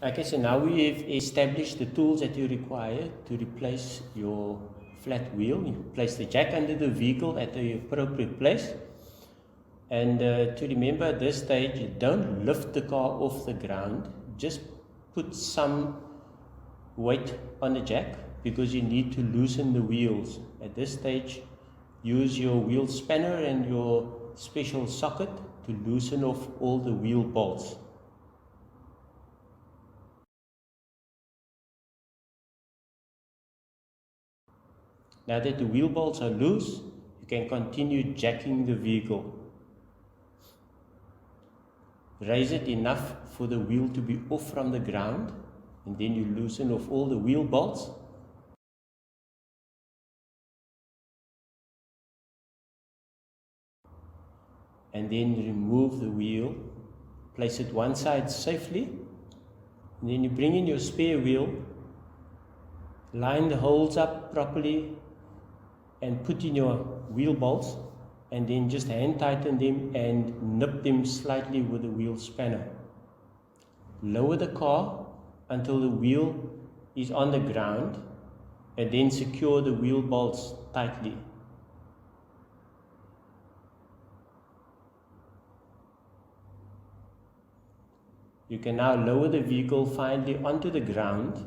Okay, so now we've established the tools that you require to replace your flat wheel. You place the jack under the vehicle at the appropriate place. And to remember at this stage, don't lift the car off the ground. Just put some weight on the jack because you need to loosen the wheels. At this stage, use your wheel spanner and your special socket to loosen off all the wheel bolts. Now that the wheel bolts are loose, you can continue jacking the vehicle. Raise it enough for the wheel to be off from the ground, and then you loosen off all the wheel bolts. And then remove the wheel, place it one side safely, and then you bring in your spare wheel, line the holes up properly, and put in your wheel bolts, and then just hand tighten them and nip them slightly with the wheel spanner. Lower the car until the wheel is on the ground, and then secure the wheel bolts tightly. You can now lower the vehicle finally onto the ground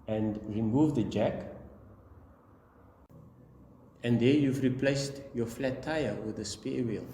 and remove the jack. And there you've replaced your flat tire with a spare wheel.